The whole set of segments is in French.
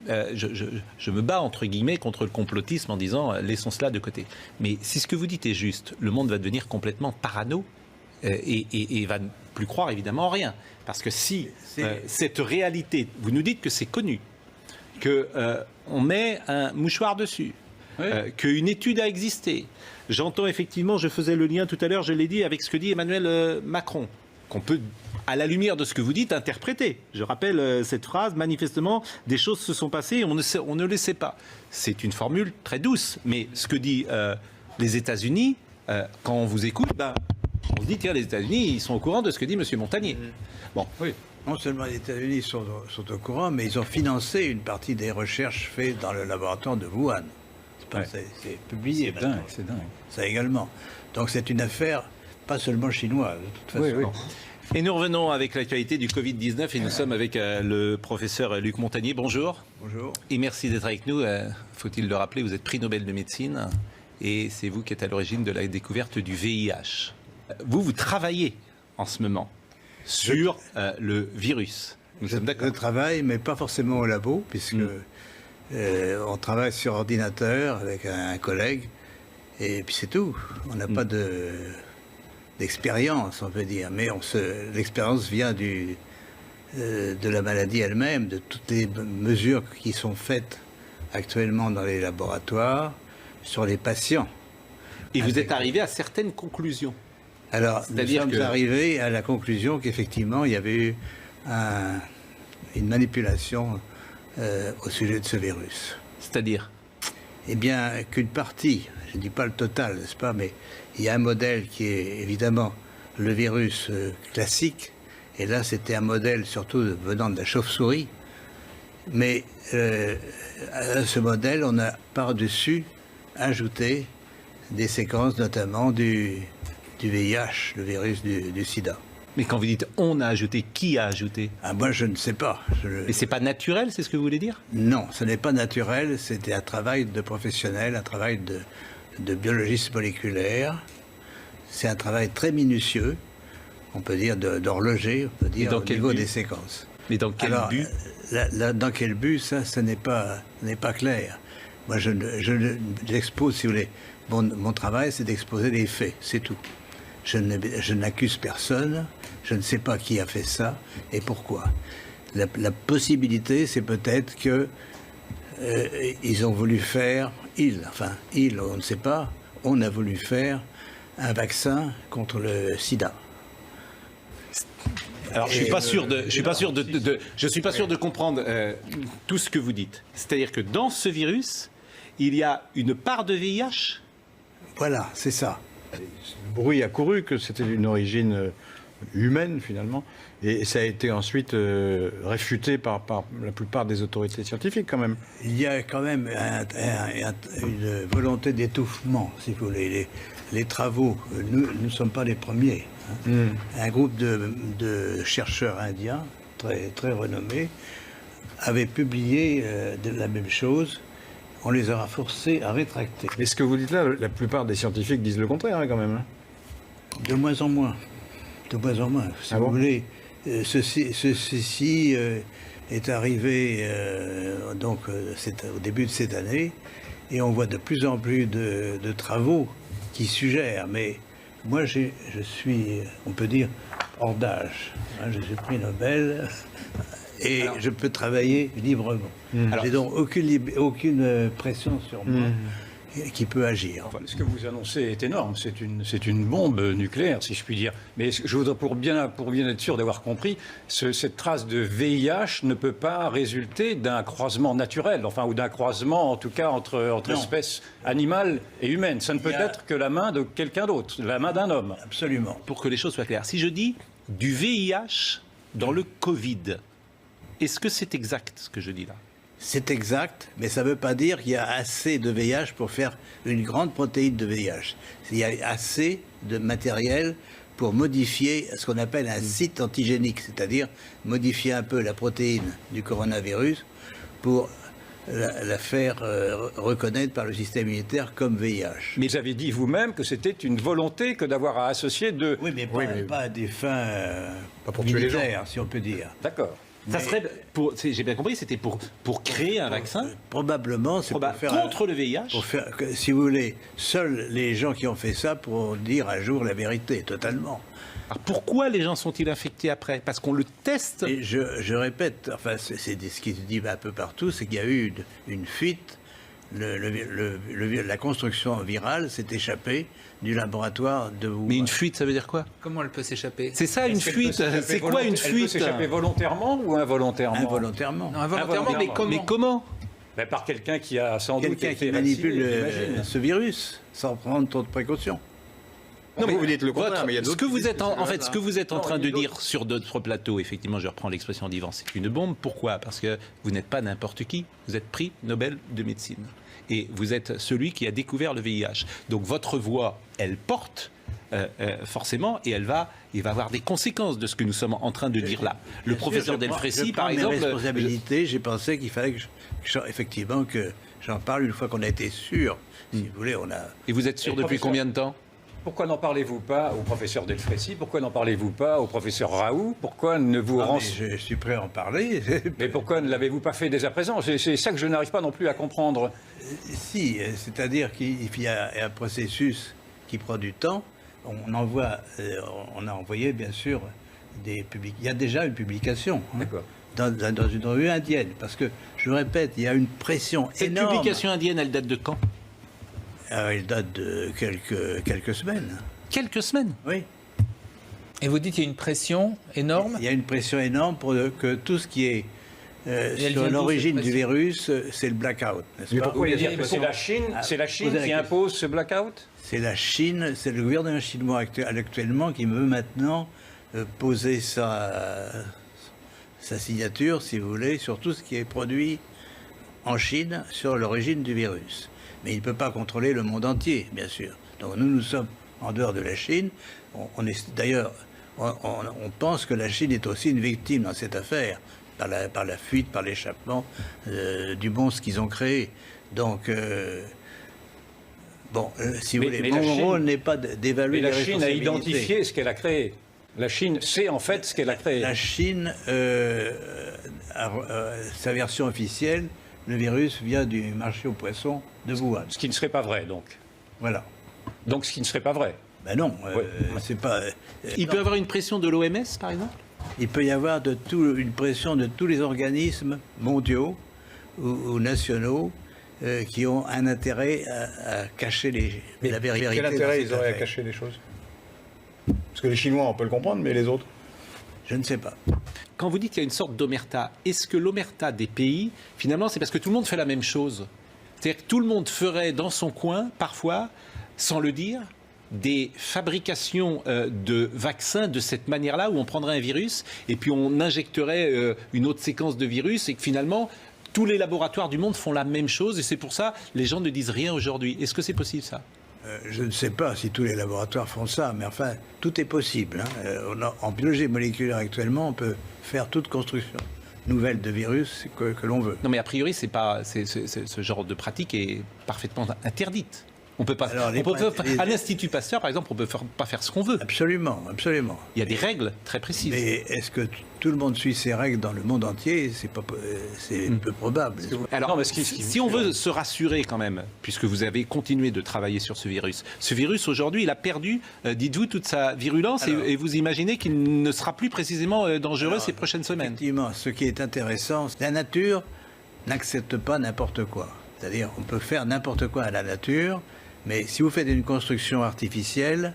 Je me bats entre guillemets contre le complotisme en disant laissons cela de côté. Mais si ce que vous dites est juste, le monde va devenir complètement parano et va ne plus croire évidemment en rien. Parce que si cette réalité, vous nous dites que c'est connu, qu'on met un mouchoir dessus, qu'une étude a existé. J'entends effectivement, je faisais le lien tout à l'heure, je l'ai dit, avec ce que dit Emmanuel Macron, qu'on peut, à la lumière de ce que vous dites, interpréter. Je rappelle cette phrase, manifestement, des choses se sont passées, on ne le sait pas. C'est une formule très douce, mais ce que dit les États-Unis, quand on vous écoute, on se dit, tiens, les États-Unis, ils sont au courant de ce que dit M. Montagnier. Bon. Oui. Non seulement les États-Unis sont au courant, mais ils ont financé une partie des recherches faites dans le laboratoire de Wuhan. C'est publié. C'est dingue. Ça également. Donc c'est une affaire pas seulement chinoise, de toute façon. Oui. Et nous revenons avec l'actualité du Covid-19 et nous sommes avec le professeur Luc Montagnier. Bonjour. Bonjour. Et merci d'être avec nous. Faut-il le rappeler, vous êtes prix Nobel de médecine et c'est vous qui êtes à l'origine de la découverte du VIH. Vous travaillez en ce moment sur le virus. Nous sommes d'accord. Je travaille, mais pas forcément au labo, puisque on travaille sur ordinateur avec un collègue, et puis c'est tout. On n'a pas d'expérience, on peut dire, mais l'expérience vient de la maladie elle-même, de toutes les mesures qui sont faites actuellement dans les laboratoires sur les patients. Et vous êtes arrivé à certaines conclusions. Alors, nous sommes arrivés à la conclusion qu'effectivement, il y avait eu une manipulation au sujet de ce virus. C'est-à-dire ? Eh bien, qu'une partie, je ne dis pas le total, n'est-ce pas, mais il y a un modèle qui est évidemment le virus classique, et là, c'était un modèle surtout venant de la chauve-souris, mais à ce modèle, on a par-dessus ajouté des séquences, notamment du VIH, le virus du sida. Mais quand vous dites on a ajouté, qui a ajouté ? Moi, je ne sais pas. Et c'est pas naturel, c'est ce que vous voulez dire ? Non, ce n'est pas naturel. C'était un travail de professionnel, un travail de biologiste moléculaire. C'est un travail très minutieux, on peut dire d'horloger, on peut dire au niveau des séquences. Mais dans quel but ? Dans quel but, ça, ce n'est pas clair. Moi, j'expose, si vous voulez, mon travail, c'est d'exposer les faits, c'est tout. Je n'accuse personne, je ne sais pas qui a fait ça et pourquoi. La possibilité, c'est peut-être que ils ont voulu faire, on ne sait pas, on a voulu faire un vaccin contre le sida. Alors, je suis pas sûr de comprendre tout ce que vous dites. C'est-à-dire que dans ce virus, il y a une part de VIH ? Voilà, c'est ça. Le bruit a couru que c'était d'une origine humaine, finalement, et ça a été ensuite réfuté par la plupart des autorités scientifiques, quand même. Il y a quand même une volonté d'étouffement, si vous voulez. Les travaux, nous ne sommes pas les premiers. Un groupe de chercheurs indiens, très, très renommés, avait publié la même chose. On les aura forcés à rétracter. Mais ce que vous dites là, la plupart des scientifiques disent le contraire, quand même. De moins en moins. De moins en moins. Si vous voulez, ceci est arrivé au début de cette année, et on voit de plus en plus de travaux qui suggèrent. Mais moi, je suis, on peut dire, hors d'âge. Je suis prix Nobel. Et je peux travailler librement. J'ai donc aucune pression sur moi qui peut agir. Enfin, ce que vous annoncez est énorme. C'est une bombe nucléaire, si je puis dire. Mais je voudrais, pour bien être sûr d'avoir compris, cette trace de VIH ne peut pas résulter d'un croisement naturel, ou d'un croisement, en tout cas, entre espèces animales et humaines. Ça ne peut être que la main de quelqu'un d'autre, la main d'un homme. Absolument. Pour que les choses soient claires, si je dis du VIH dans le Covid, est-ce que c'est exact ce que je dis là ? C'est exact, mais ça ne veut pas dire qu'il y a assez de VIH pour faire une grande protéine de VIH. Il y a assez de matériel pour modifier ce qu'on appelle un site antigénique, c'est-à-dire modifier un peu la protéine du coronavirus pour la faire reconnaître par le système immunitaire comme VIH. Mais vous avez dit vous-même que c'était une volonté que d'avoir à associer de... Oui, mais pas à des fins militaires, si on peut dire. D'accord. Ça serait j'ai bien compris, c'était pour créer un vaccin Probablement, c'est pour faire contre le VIH. Pour faire, si vous voulez, seuls les gens qui ont fait ça pourront dire un jour la vérité, totalement. Alors pourquoi les gens sont-ils infectés après? Parce qu'on le teste. Et je répète, enfin, c'est ce qui se dit un peu partout, c'est qu'il y a eu une fuite. La construction virale s'est échappée du laboratoire de Wuhan. Mais une fuite, ça veut dire quoi? Comment elle peut s'échapper? C'est ça, une fuite. C'est quoi une fuite? Elle peut s'échapper volontairement ou involontairement? Involontairement. Non, involontairement, mais comment? Mais comment? Ben, par quelqu'un qui a sans doute Quelqu'un été qui manipule vacciné, ce virus sans prendre trop de précautions. Non, mais vous dites le contraire, mais il y a ce d'autres que qui vous disent êtes en fait, ce que vous êtes en Non, train il y de a dire sur d'autres plateaux, effectivement, je reprends l'expression d'Yvan, c'est une bombe. Pourquoi? Parce que vous n'êtes pas n'importe qui. Vous êtes prix Nobel de médecine et vous êtes celui qui a découvert le VIH. Donc votre voix, elle porte. Forcément, et il va avoir des conséquences de ce que nous sommes en train de dire là. Le professeur Delfrécy, par exemple. Mes responsabilités, j'ai pensé qu'il fallait effectivement que j'en parle une fois qu'on a été sûr. Si vous voulez, on a. Et vous êtes sûr depuis combien de temps? Pourquoi n'en parlez-vous pas au professeur Delfrécy? Pourquoi n'en parlez-vous pas au professeur Raoult? Pourquoi ne vous Je suis prêt à en parler. Mais pourquoi ne l'avez-vous pas fait dès à présent? C'est ça que je n'arrive pas non plus à comprendre. Si, c'est-à-dire qu'il y a un processus qui prend du temps. On a envoyé bien sûr des publications. Il y a déjà une publication dans une revue indienne, parce que je répète, il y a une pression énorme. Cette publication indienne, elle date de quand? Elle date de quelques semaines. Quelques semaines? Oui. Et vous dites qu'il y a une pression énorme? Il y a une pression énorme pour que tout ce qui est sur vient l'origine d'où, cette du virus, c'est le blackout, n'est-ce pas? Pourquoi dire que c'est la Chine qui impose ce blackout? C'est la Chine, c'est le gouvernement chinois actuellement qui veut maintenant poser sa signature, si vous voulez, sur tout ce qui est produit en Chine sur l'origine du virus. Mais il ne peut pas contrôler le monde entier, bien sûr. Donc nous sommes en dehors de la Chine. D'ailleurs, on pense que la Chine est aussi une victime dans cette affaire, par la fuite, par l'échappement du monstre qu'ils ont créé. Donc... si vous voulez, mon rôle n'est pas d'évaluer les responsabilités. La Chine a identifié ce qu'elle a créé. La Chine sait en fait ce qu'elle a créé. La Chine, sa version officielle, le virus vient du marché aux poissons de Wuhan. Ce qui ne serait pas vrai, donc. Voilà. Donc ce qui ne serait pas vrai. Ben non, c'est pas... Il peut y avoir une pression de l'OMS, par exemple? Il peut y avoir une pression de tous les organismes mondiaux ou nationaux qui ont un intérêt à cacher la vérité. Quel intérêt ils auraient à cacher les choses? Parce que les Chinois, on peut le comprendre, mais les autres? Je ne sais pas. Quand vous dites qu'il y a une sorte d'omerta, est-ce que l'omerta des pays, finalement, c'est parce que tout le monde fait la même chose? C'est-à-dire que tout le monde ferait dans son coin, parfois, sans le dire, des fabrications de vaccins de cette manière-là, où on prendrait un virus et puis on injecterait une autre séquence de virus et que finalement... Tous les laboratoires du monde font la même chose et c'est pour ça que les gens ne disent rien aujourd'hui. Est-ce que c'est possible, ça? Je ne sais pas si tous les laboratoires font ça, mais enfin, tout est possible. En biologie moléculaire actuellement, on peut faire toute construction nouvelle de virus que l'on veut. Non, mais a priori, ce genre de pratique est parfaitement interdite. On peut pas. À l'Institut Pasteur, par exemple, on ne peut pas faire ce qu'on veut. Absolument, absolument. Il y a des règles très précises. Mais est-ce que tout le monde suit ces règles dans le monde entier? C'est peu probable. Alors, non, si on veut se rassurer quand même, puisque vous avez continué de travailler sur ce virus aujourd'hui, il a perdu, dites-vous, toute sa virulence et vous imaginez qu'il ne sera plus précisément dangereux ces prochaines semaines. Effectivement, ce qui est intéressant, la nature n'accepte pas n'importe quoi. C'est-à-dire, on peut faire n'importe quoi à la nature. Mais si vous faites une construction artificielle,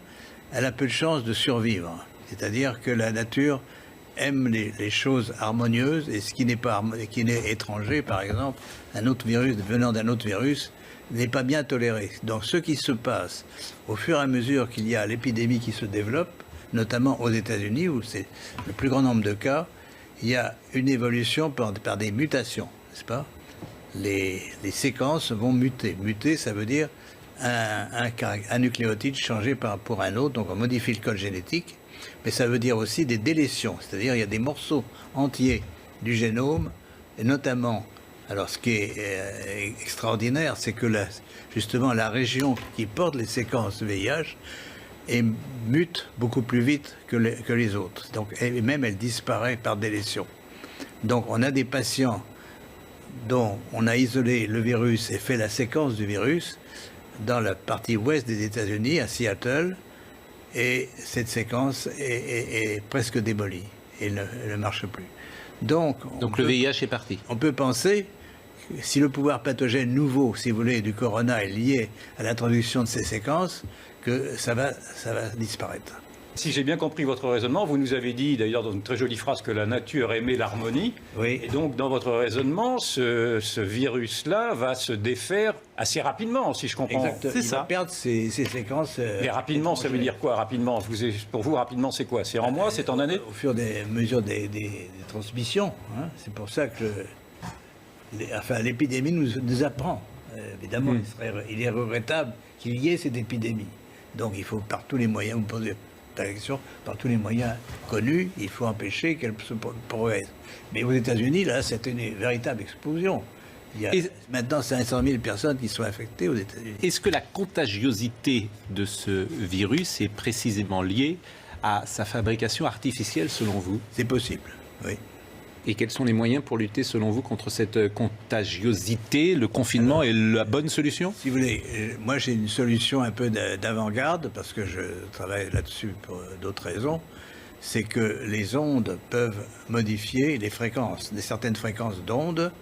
elle a peu de chances de survivre. C'est-à-dire que la nature aime les choses harmonieuses et ce qui n'est étranger, par exemple, un autre virus venant d'un autre virus, n'est pas bien toléré. Donc ce qui se passe au fur et à mesure qu'il y a l'épidémie qui se développe, notamment aux États-Unis où c'est le plus grand nombre de cas, il y a une évolution par des mutations, n'est-ce pas? Les séquences vont muter. Muter, ça veut dire un nucléotide changé pour un autre, donc on modifie le code génétique, mais ça veut dire aussi des délétions, c'est-à-dire il y a des morceaux entiers du génome, et notamment, alors ce qui est extraordinaire, c'est que justement la région qui porte les séquences VIH mute beaucoup plus vite que les autres, donc même elle disparaît par délétion. Donc on a des patients dont on a isolé le virus et fait la séquence du virus dans la partie ouest des États-Unis, à Seattle, et cette séquence est presque démolie et ne marche plus. Donc le VIH est parti. On peut penser que si le pouvoir pathogène nouveau, si vous voulez, du corona est lié à l'introduction de ces séquences, que ça va disparaître. Si j'ai bien compris votre raisonnement, vous nous avez dit d'ailleurs dans une très jolie phrase que la nature aimait l'harmonie. Oui. Et donc dans votre raisonnement, ce virus-là va se défaire assez rapidement, si je comprends. Exact. C'est Il ça. va perdre ces séquences. Mais rapidement, ça veut dire quoi rapidement? Pour vous, rapidement, c'est quoi? C'est en mois, c'est en années? Au fur et à mesure des transmissions. Hein. C'est pour ça que l'épidémie nous apprend. Évidemment, il est regrettable qu'il y ait cette épidémie. Donc il faut par tous les moyens, vous posez la question, par tous les moyens connus, il faut empêcher qu'elle se progresse. Mais aux États-Unis, là, c'est une véritable explosion. Il y a maintenant 500 000 personnes qui sont infectées aux États-Unis. Est-ce que la contagiosité de ce virus est précisément liée à sa fabrication artificielle, selon vous? C'est possible, oui. Et quels sont les moyens pour lutter, selon vous, contre cette contagiosité? Le confinement est la bonne solution? Si vous voulez, moi j'ai une solution un peu d'avant-garde, parce que je travaille là-dessus pour d'autres raisons. C'est que les ondes peuvent modifier les fréquences, certaines fréquences d'ondes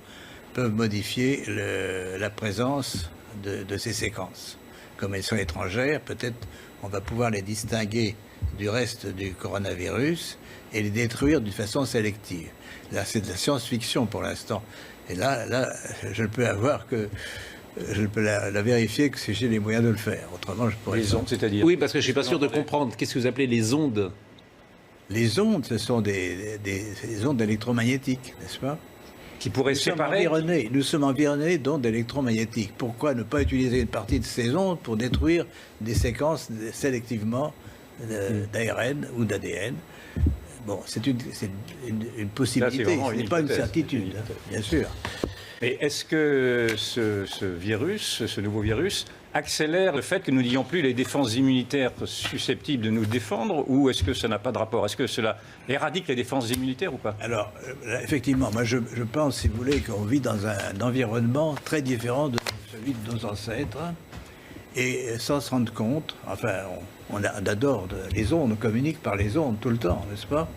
peuvent modifier la présence de ces séquences. Comme elles sont étrangères, peut-être on va pouvoir les distinguer du reste du coronavirus et les détruire d'une façon sélective. Là, c'est de la science-fiction pour l'instant. Et là, je ne peux la vérifier que si j'ai les moyens de le faire. Autrement, je pourrais... Les ondes, c'est-à-dire? Oui, parce que je ne suis pas sûr de comprendre. Qu'est-ce que vous appelez les ondes? Les ondes, ce sont des ondes électromagnétiques, n'est-ce pas? Qui pourraient séparer? Nous sommes environnés d'ondes électromagnétiques. Pourquoi ne pas utiliser une partie de ces ondes pour détruire des séquences sélectivement d'ARN ou d'ADN? Bon, c'est une possibilité, ce n'est pas une certitude, bien sûr. Mais est-ce que ce nouveau virus, accélère le fait que nous n'ayons plus les défenses immunitaires susceptibles de nous défendre, ou est-ce que ça n'a pas de rapport? Est-ce que cela éradique les défenses immunitaires ou pas? Alors, effectivement, moi je pense, si vous voulez, qu'on vit dans un environnement très différent de celui de nos ancêtres, et sans se rendre compte, enfin, on adore les ondes, on communique par les ondes tout le temps, n'est-ce pas?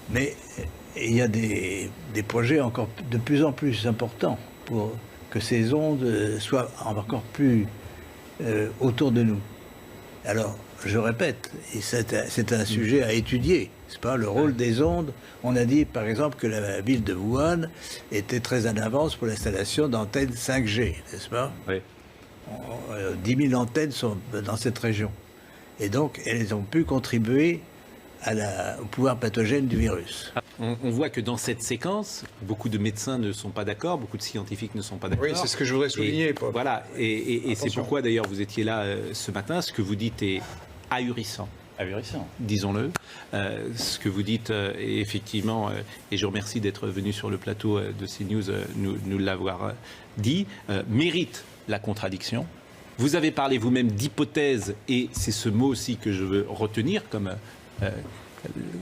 Mais il y a des projets encore de plus en plus importants pour que ces ondes soient encore plus autour de nous. Alors, je répète, et c'est un sujet à étudier, c'est pas le rôle des ondes. On a dit, par exemple, que la ville de Wuhan était très en avance pour l'installation d'antennes 5G, n'est-ce pas? Oui. 10 000 antennes sont dans cette région. Et donc, elles ont pu contribuer au pouvoir pathogène du virus. On voit que dans cette séquence, beaucoup de médecins ne sont pas d'accord, beaucoup de scientifiques ne sont pas d'accord. Oui, c'est ce que je voudrais souligner. Voilà, et c'est pourquoi d'ailleurs vous étiez là ce matin. Ce que vous dites est ahurissant. Ahurissant. Disons-le. Ce que vous dites est effectivement, et je remercie d'être venu sur le plateau de CNews, nous l'avoir dit, mérite la contradiction. Vous avez parlé vous-même d'hypothèse, et c'est ce mot aussi que je veux retenir, comme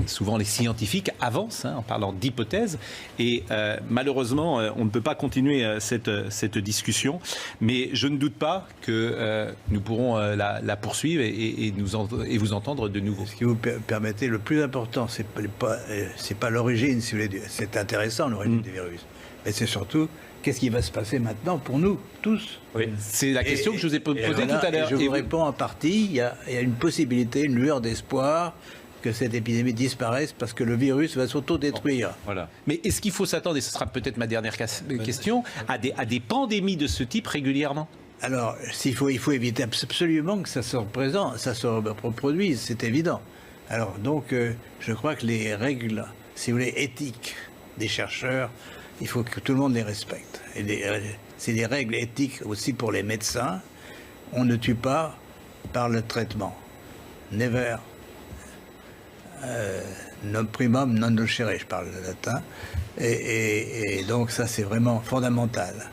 souvent les scientifiques avancent en parlant d'hypothèse, et malheureusement on ne peut pas continuer cette discussion, mais je ne doute pas que nous pourrons la poursuivre et vous entendre de nouveau. Ce qui vous permettez, le plus important, c'est pas l'origine, si vous voulez, c'est intéressant l'origine du virus, mais c'est surtout qu'est-ce qui va se passer maintenant pour nous tous. Oui. C'est la question que je vous ai posée tout à l'heure. Je vous réponds en partie, il y a une possibilité, une lueur d'espoir que cette épidémie disparaisse parce que le virus va s'auto-détruire. Bon, voilà. Mais est-ce qu'il faut s'attendre, et ce sera peut-être ma dernière question, à des pandémies de ce type régulièrement? Alors, il faut éviter absolument que ça se reproduise, c'est évident. Alors, donc, je crois que les règles, si vous voulez, éthiques des chercheurs, il faut que tout le monde les respecte. Et c'est des règles éthiques aussi pour les médecins. On ne tue pas par le traitement. Never. Non primum non nocere, je parle latin. Et donc ça, c'est vraiment fondamental.